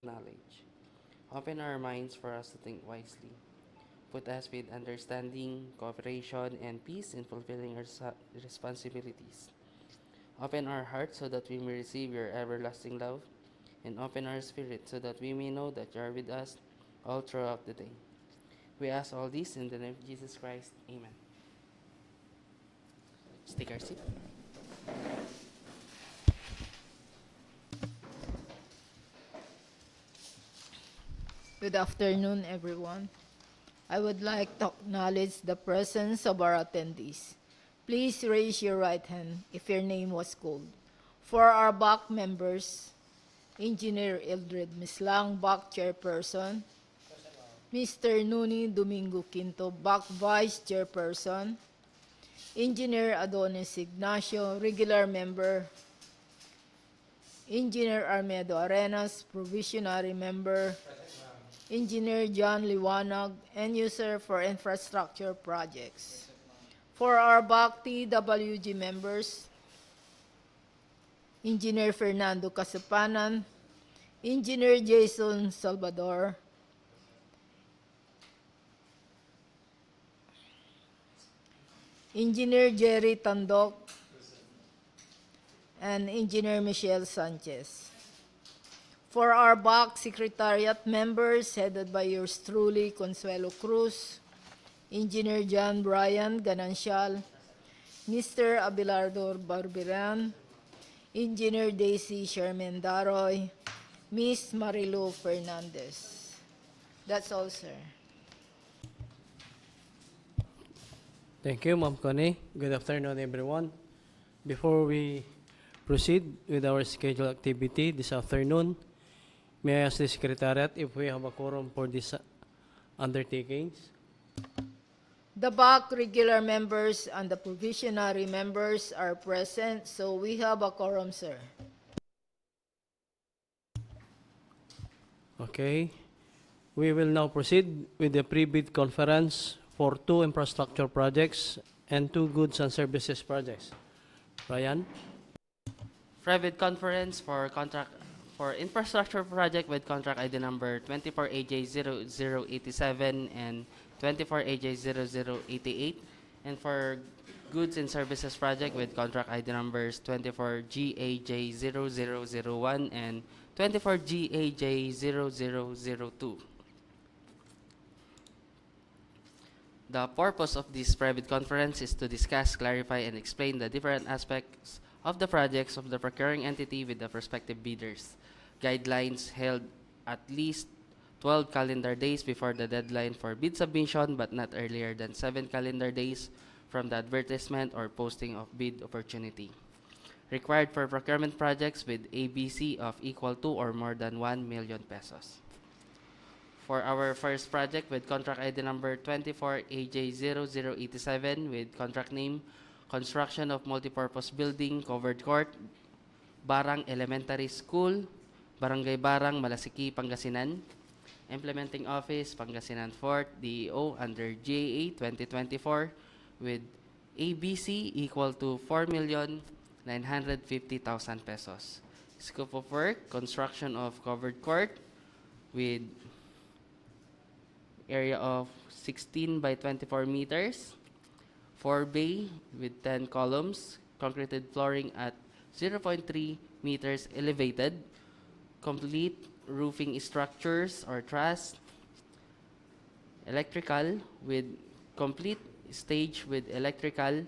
knowledge. Open our minds for us to think wisely. Put us with understanding, cooperation, and peace in fulfilling our responsibilities. Open our hearts so that we may receive your everlasting love, and open our spirit so that we may know that you are with us all throughout the day. We ask all this in the name of Jesus Christ. Amen. Let's take our seat. Good afternoon, everyone. I would like to acknowledge the presence of our attendees. Please raise your right hand if your name was called. For our BAC members, Engineer Eldred Mislang, BAC Chairperson, Mr. Nuni Domingo Quinto, BAC Vice Chairperson, Engineer Adonis Ignacio, Regular Member, Engineer Armedo Arenas, Provisionary Member, Engineer John Liwanag, End User for Infrastructure Projects. For our BAC TWG members, Engineer Fernando Kasapanan, Engineer Jason Salvador, Engineer Jerry Tandok, and Engineer Michelle Sanchez. For our BAC Secretariat members, headed by yours truly, Consuelo Cruz, Engineer John Brian Ganancial, Mr. Abelardo Barberan, Engineer Daisy Sherman Daroy, Miss Marilu Fernandez. That's all, sir. Thank you, Ma'am Connie. Good afternoon, everyone. Before we proceed with our scheduled activity this afternoon, may I ask the Secretariat if we have a quorum for these undertakings? The BAC regular members and the provisionary members are present, so we have a quorum, sir. Okay. We will now proceed with the pre-bid conference for 2 infrastructure projects and 2 goods and services projects. Ryan? Private conference for infrastructure project with contract ID number 24AJ0087 and 24AJ0088, and for goods and services project with contract ID numbers 24GAJ0001 and 24GAJ0002. The purpose of this private conference is to discuss, clarify, and explain the different aspects of the projects of the procuring entity with the prospective bidders. Guidelines held at least 12 calendar days before the deadline for bid submission, but not earlier than 7 calendar days from the advertisement or posting of bid opportunity. Required for procurement projects with ABC of equal to or more than 1 million pesos. For our first project with contract ID number 24AJ0087 with contract name Construction of Multipurpose Building, Covered Court, Barang Elementary School, Barangay Barang, Malasiqui, Pangasinan. Implementing Office, Pangasinan 4th, DEO under GA 2024 with ABC equal to 4,950,000 pesos. Scope of work, construction of covered court with area of 16 by 24 meters, 4 bay with 10 columns, concreted flooring at 0.3 meters elevated, complete roofing structures or truss, electrical with complete stage with electrical,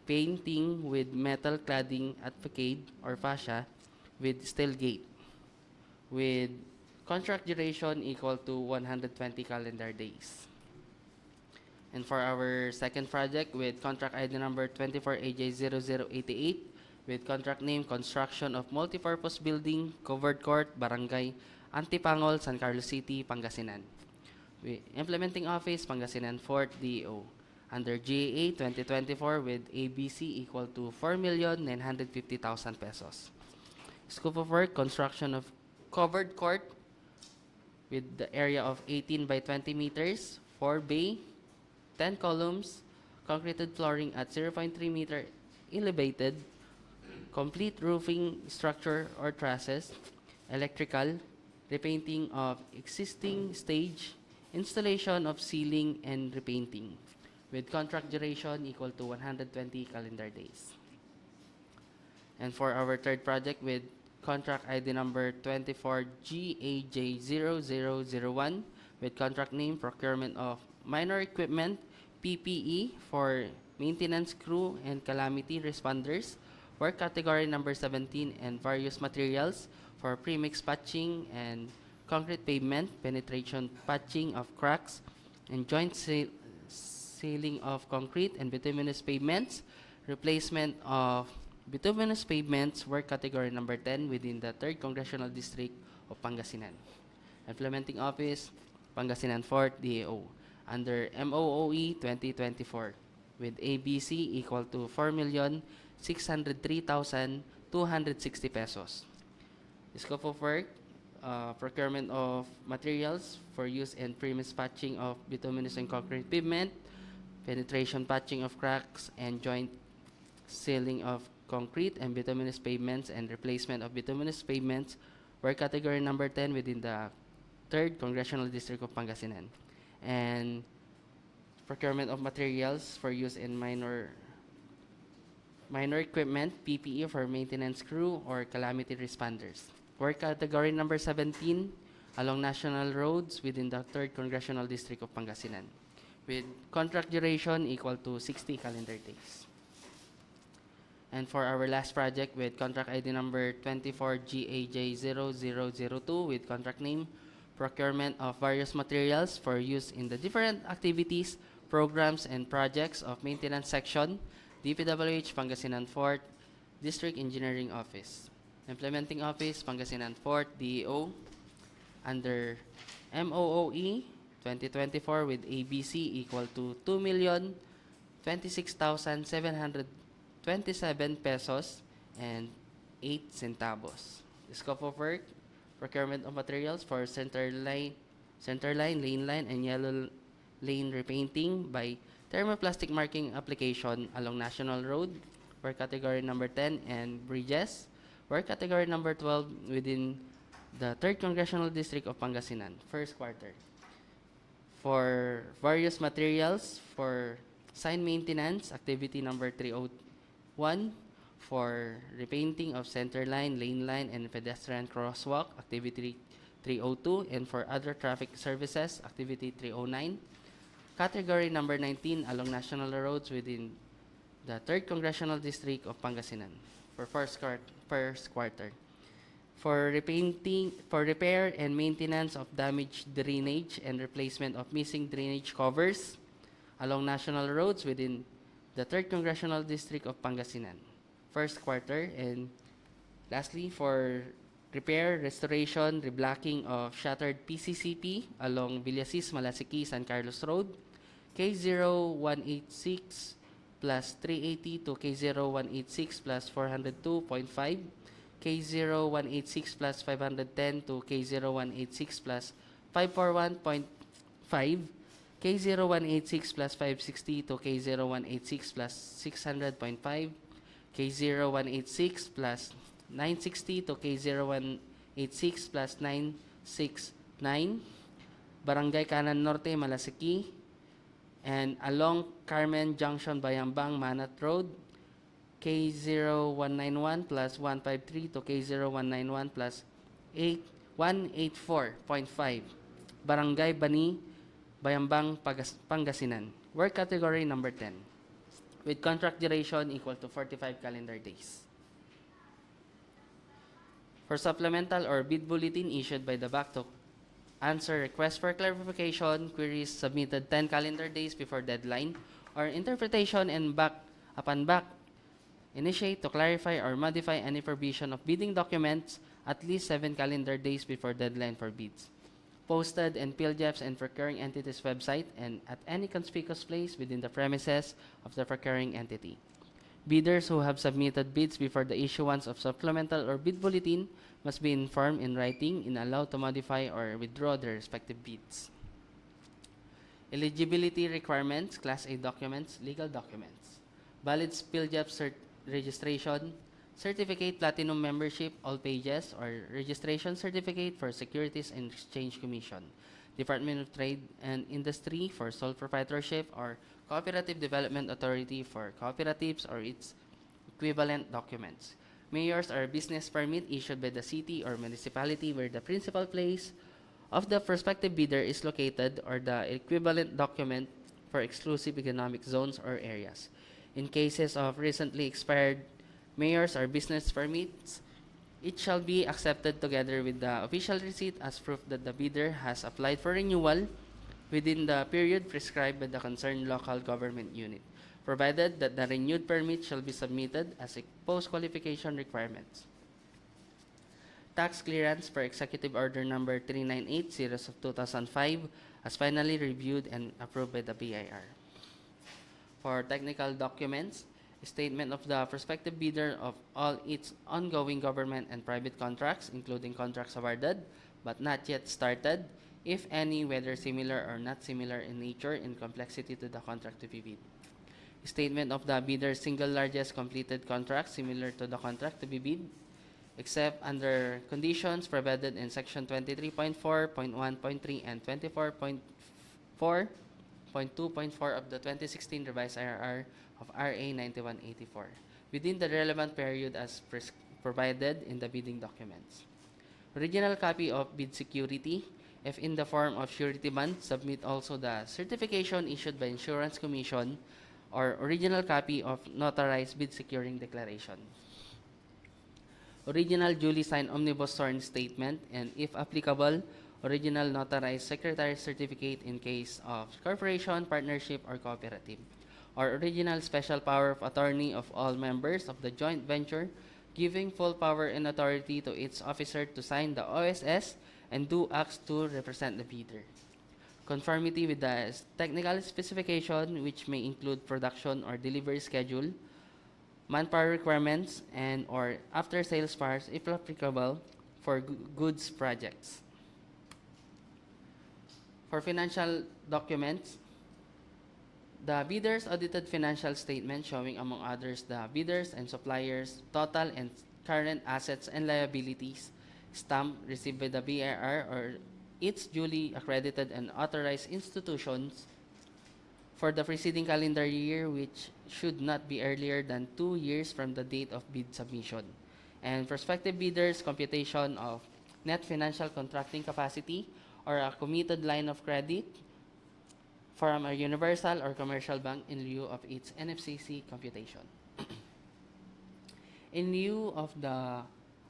painting with metal cladding at facade or fascia with steel gate, with contract duration equal to 120 calendar days. And for our second project with contract ID number 24AJ0088 with contract name Construction of Multipurpose Building, Covered Court, Barangay Antipangol, San Carlos City, Pangasinan. Implementing Office, Pangasinan 4th DEO under GA 2024 with ABC equal to 4,950,000 pesos. Scope of work, construction of covered court with the area of 18 by 20 meters, 4 bay, 10 columns, concreted flooring at 0.3 meter elevated, complete roofing structure or trusses, electrical, repainting of existing stage, installation of ceiling, and repainting, with contract duration equal to 120 calendar days. And for our third project with contract ID number 24GAJ0001 with contract name procurement of minor equipment, PPE for maintenance crew and calamity responders, work category number 17 and various materials for premix patching and concrete pavement, penetration patching of cracks, and joint sealing of concrete and bituminous pavements, replacement of bituminous pavements, work category number 10 within the 3rd Congressional District of Pangasinan. Implementing Office, Pangasinan 4th DEO, under MOOE 2024, with ABC equal to 4,603,260 pesos. Scope of work, procurement of materials for use in premise patching of bituminous and concrete pavement, penetration patching of cracks, and joint sealing of concrete and bituminous pavements, and replacement of bituminous pavements, work category number 10 within the 3rd Congressional District of Pangasinan. And procurement of materials for use in minor equipment, PPE for maintenance crew or calamity responders. Work category number 17 along national roads within the 3rd Congressional District of Pangasinan, with contract duration equal to 60 calendar days. And for our last project with contract ID number 24GAJ0002 with contract name procurement of various materials for use in the different activities, programs, and projects of maintenance section, DPWH Pangasinan 4th District Engineering Office. Implementing Office, Pangasinan 4th DEO, under MOOE 2024 with ABC equal to 2,026,727 pesos and 8 centavos. The scope of work, procurement of materials for center line, lane line, and yellow lane repainting by thermoplastic marking application along National Road, work category number 10, and bridges, work category number 12 within the 3rd Congressional District of Pangasinan, first quarter. For various materials for sign maintenance, activity number 301, for repainting of center line, lane line, and pedestrian crosswalk, activity 302, and for other traffic services, activity 309. Category number 19 along national roads within the 3rd Congressional District of Pangasinan for first quarter. For repair and maintenance of damaged drainage and replacement of missing drainage covers along national roads within the 3rd Congressional District of Pangasinan, first quarter. And lastly, for repair, restoration, reblocking of shattered PCCP along Villasis, Malasiqui, San Carlos Road, K0186 plus 380 to K0186 plus 402.5, K0186 plus 510 to K0186 plus 541.5, K0186 plus 560 to K0186 plus 600.5, K0186 plus 960 to K0186 plus 969, Barangay Kanan Norte, Malasiqui, and along Carmen Junction, Bayambang, Manat Road, K0191 plus 153 to K0191 plus 184.5, Barangay Bani, Bayambang, Pangasinan, work category number 10, with contract duration equal to 45 calendar days. For supplemental or bid bulletin issued by the BAC to answer requests for clarification, queries submitted 10 calendar days before deadline, or interpretation and upon BAC initiate to clarify or modify any provision of bidding documents at least 7 calendar days before deadline for bids. Posted in PhilJEP's and procuring entity's website and at any conspicuous place within the premises of the procuring entity. Bidders who have submitted bids before the issuance of supplemental or bid bulletin must be informed in writing and allowed to modify or withdraw their respective bids. Eligibility requirements, Class A documents, legal documents, valid PhilJEP registration, certificate platinum membership, all pages, or registration certificate for Securities and Exchange Commission, Department of Trade and Industry for sole proprietorship, or Cooperative Development Authority for cooperatives or its equivalent documents. Mayors or business permit issued by the city or municipality where the principal place of the prospective bidder is located, or the equivalent document for exclusive economic zones or areas. In cases of recently expired mayors or business permits, it shall be accepted together with the official receipt as proof that the bidder has applied for renewal within the period prescribed by the concerned local government unit, provided that the renewed permit shall be submitted as a post-qualification requirements. Tax clearance per Executive Order Number 398 of 2005 as finally reviewed and approved by the BIR. For technical documents, a statement of the prospective bidder of all its ongoing government and private contracts, including contracts awarded but not yet started, if any, whether similar or not similar in nature and complexity to the contract to be bid. A statement of the bidder's single largest completed contract similar to the contract to be bid, except under conditions provided in Section 23.4.1.3 and 24.4.2.4 of the 2016 revised IRR of RA 9184, within the relevant period as provided in the bidding documents. Original copy of bid security, if in the form of surety bond, submit also the certification issued by Insurance Commission or original copy of notarized bid securing declaration. Original duly signed omnibus sworn statement, and if applicable, original notarized secretary certificate in case of corporation, partnership, or cooperative, or original special power of attorney of all members of the joint venture, giving full power and authority to its officer to sign the OSS and do acts to represent the bidder. Conformity with the technical specification, which may include production or delivery schedule, manpower requirements, and or after-sales parts, if applicable, for goods projects. For financial documents, the bidder's audited financial statement showing, among others, the bidder's and supplier's total and current assets and liabilities, stamp received by the BIR or its duly accredited and authorized institutions for the preceding calendar year, which should not be earlier than 2 years from the date of bid submission, and prospective bidders' computation of net financial contracting capacity or a committed line of credit from a universal or commercial bank in lieu of its NFCC computation. In lieu of the,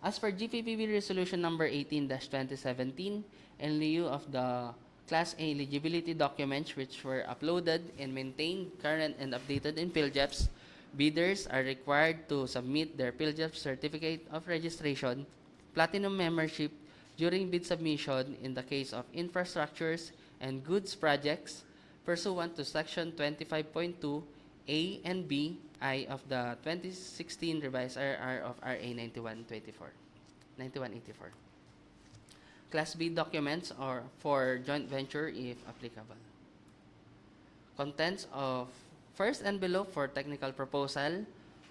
as per GPPB Resolution Number 18-2017, in lieu of the Class A eligibility documents which were uploaded and maintained current and updated in PhilJEPs, bidders are required to submit their PhilJEPs certificate of registration, platinum membership during bid submission in the case of infrastructures and goods projects pursuant to Section 25.2 A and B I of the 2016 revised IRR of RA 9184. Class B documents are for joint venture if applicable. Contents of first envelope for technical proposal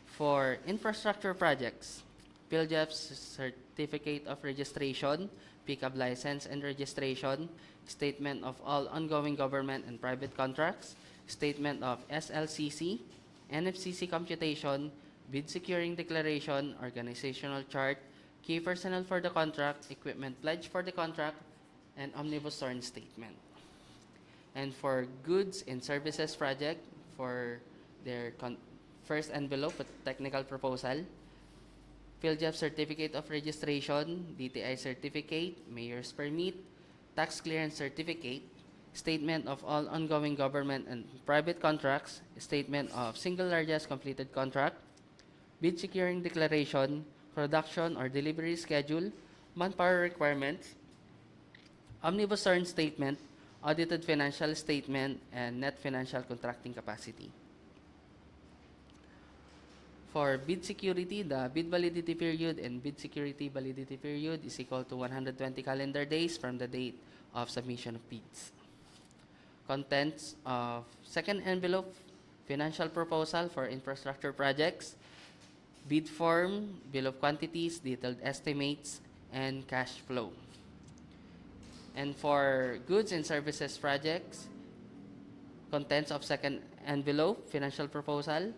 for infrastructure projects, PhilJEP's certificate of registration, pickup license and registration, statement of all ongoing government and private contracts, statement of SLCC, NFCC computation, bid securing declaration, organizational chart, key personnel for the contract, equipment pledge for the contract, and omnibus sworn statement. And for goods and services project, for their first envelope with technical proposal, PhilJEP certificate of registration, DTI certificate, mayor's permit, tax clearance certificate, statement of all ongoing government and private contracts, statement of single largest completed contract, bid securing declaration, production or delivery schedule, manpower requirements, omnibus sworn statement, audited financial statement, and net financial contracting capacity. For bid security, the bid validity period and bid security validity period is equal to 120 calendar days from the date of submission of bids. Contents of second envelope financial proposal for infrastructure projects, bid form, bill of quantities, detailed estimates, and cash flow. And for goods and services projects, contents of second envelope, financial proposal,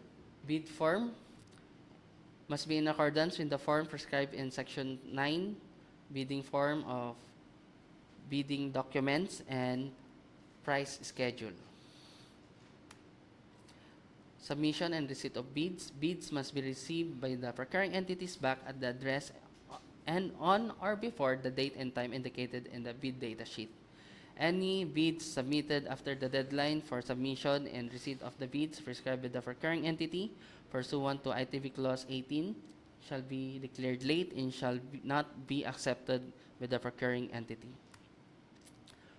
bid form must be in accordance with the form prescribed in Section 9, bidding form of bidding documents and price schedule. Submission and receipt of bids. Bids must be received by the procuring entities back at the address and on or before the date and time indicated in the bid data sheet. Any bids submitted after the deadline for submission and receipt of the bids prescribed by the procuring entity pursuant to ITV Clause 18 shall be declared late and shall not be accepted by the procuring entity.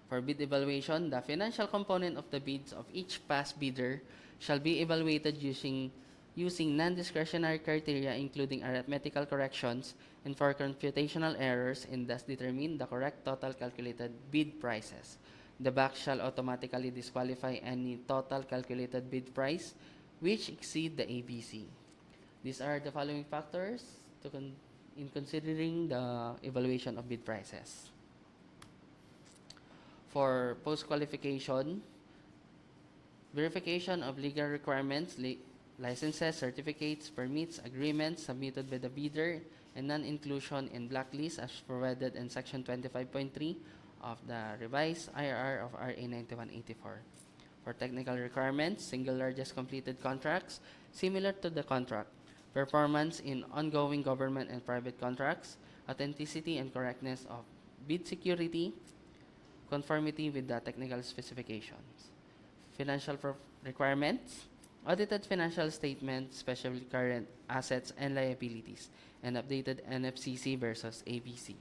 For bid evaluation, the financial component of the bids of each past bidder shall be evaluated using non-discretionary criteria including arithmetical corrections and for computational errors and thus determine the correct total calculated bid prices. The BAC shall automatically disqualify any total calculated bid price which exceed the ABC. These are the following factors in considering the evaluation of bid prices. For post-qualification, verification of legal requirements, licenses, certificates, permits, agreements submitted by the bidder, and non-inclusion in blacklist as provided in Section 25.3 of the revised IRR of RA 9184. For technical requirements, single largest completed contracts similar to the contract, performance in ongoing government and private contracts, authenticity and correctness of bid security, conformity with the technical specifications. Financial requirements, audited financial statements, especially current assets and liabilities, and updated NFCC versus ABC.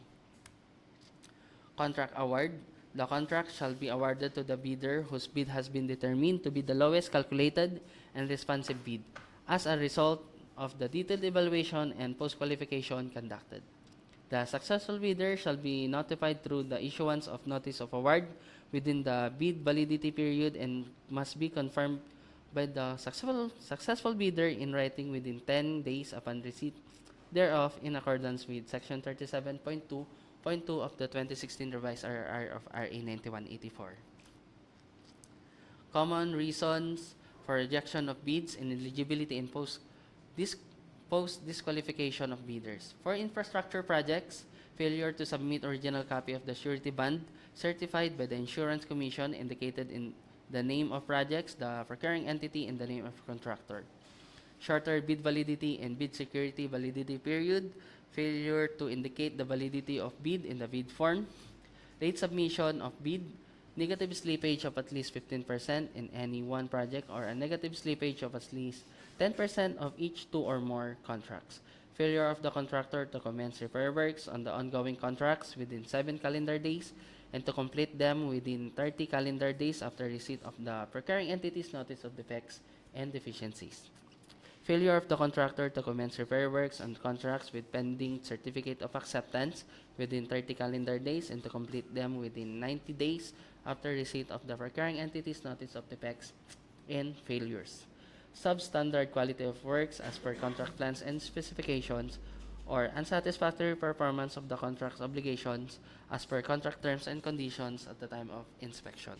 Contract award, the contract shall be awarded to the bidder whose bid has been determined to be the lowest calculated and responsive bid as a result of the detailed evaluation and post-qualification conducted. The successful bidder shall be notified through the issuance of notice of award within the bid validity period and must be confirmed by the successful bidder in writing within 10 days upon receipt thereof in accordance with Section 37.2.2 of the 2016 revised RRR of RA 9184. Common reasons for rejection of bids, ineligibility, and post-disqualification of bidders. For infrastructure projects, failure to submit original copy of the surety bond certified by the Insurance Commission indicated in the name of projects, the procuring entity, and the name of contractor. Shorter bid validity and bid security validity period, failure to indicate the validity of bid in the bid form, late submission of bid, negative slippage of at least 15% in any one project or a negative slippage of at least 10% of each 2 or more contracts. Failure of the contractor to commence repair works on the ongoing contracts within 7 calendar days and to complete them within 30 calendar days after receipt of the procuring entity's notice of defects and deficiencies. Failure of the contractor to commence repair works on contracts with pending certificate of acceptance within 30 calendar days and to complete them within 90 days after receipt of the procuring entity's notice of defects and failures. Substandard quality of works as per contract plans and specifications, or unsatisfactory performance of the contract's obligations as per contract terms and conditions at the time of inspection.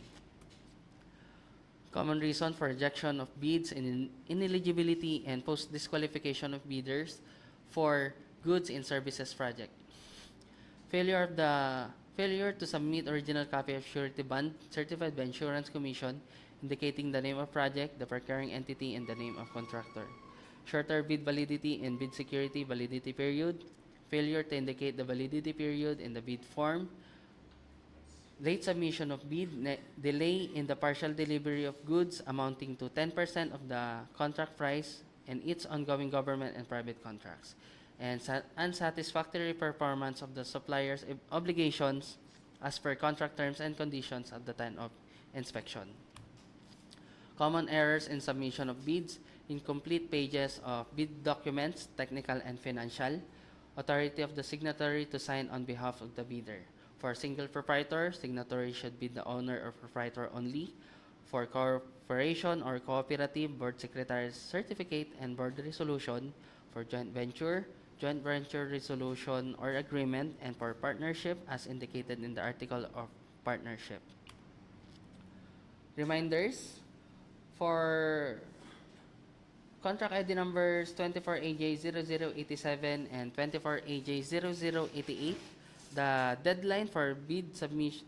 Common reason for rejection of bids and ineligibility and post-disqualification of bidders for goods and services project. Failure to submit original copy of surety bond certified by Insurance Commission indicating the name of project, the procuring entity, and the name of contractor. Shorter bid validity and bid security validity period. Failure to indicate the validity period in the bid form. Late submission of bid, delay in the partial delivery of goods amounting to 10% of the contract price and its ongoing government and private contracts. And unsatisfactory performance of the supplier's obligations as per contract terms and conditions at the time of inspection. Common errors in submission of bids, incomplete pages of bid documents, technical and financial, authority of the signatory to sign on behalf of the bidder. For single proprietor, signatory should be the owner or proprietor only. For corporation or cooperative, board secretary's certificate and board resolution. for joint venture resolution or agreement, and for partnership as indicated in the article of partnership. Reminders for contract ID numbers 24AJ0087 and 24AJ0088. The deadline for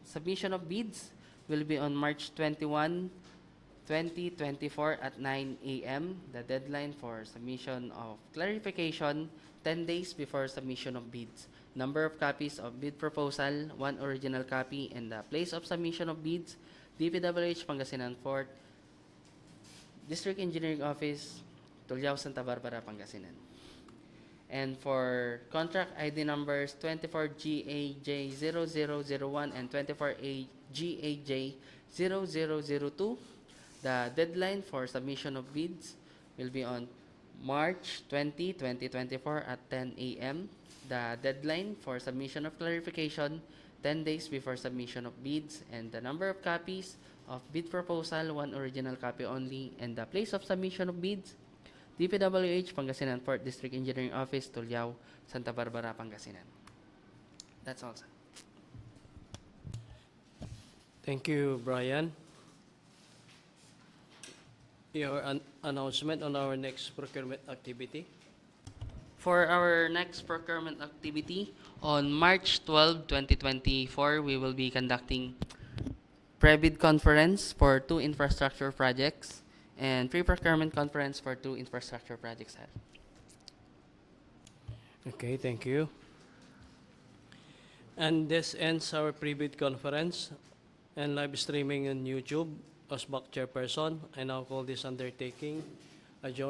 submission of bids will be on March 21, 2024 at 9 a.m. The deadline for submission of clarification 10 days before submission of bids. Number of copies of bid proposal, 1 original copy, and the place of submission of bids, DPWH Pangasinan 4th, District Engineering Office, Tulyao, Santa Barbara, Pangasinan. And for contract ID numbers 24GAJ0001 and 24GAJ0002, the deadline for submission of bids will be on March 20, 2024 at 10 a.m. The deadline for submission of clarification 10 days before submission of bids, and the number of copies of bid proposal, 1 original copy only, and the place of submission of bids, DPWH Pangasinan 4th District Engineering Office, Tulyao, Santa Barbara, Pangasinan. That's all, sir. Thank you, Brian. Your announcement on our next procurement activity. For our next procurement activity, on March 12, 2024, we will be conducting pre-bid conference for 2 infrastructure projects and pre-procurement conference for 2 infrastructure projects, sir. Okay, thank you. And this ends our pre-bid conference and live streaming on YouTube. As back chairperson, I now call this undertaking adjourned.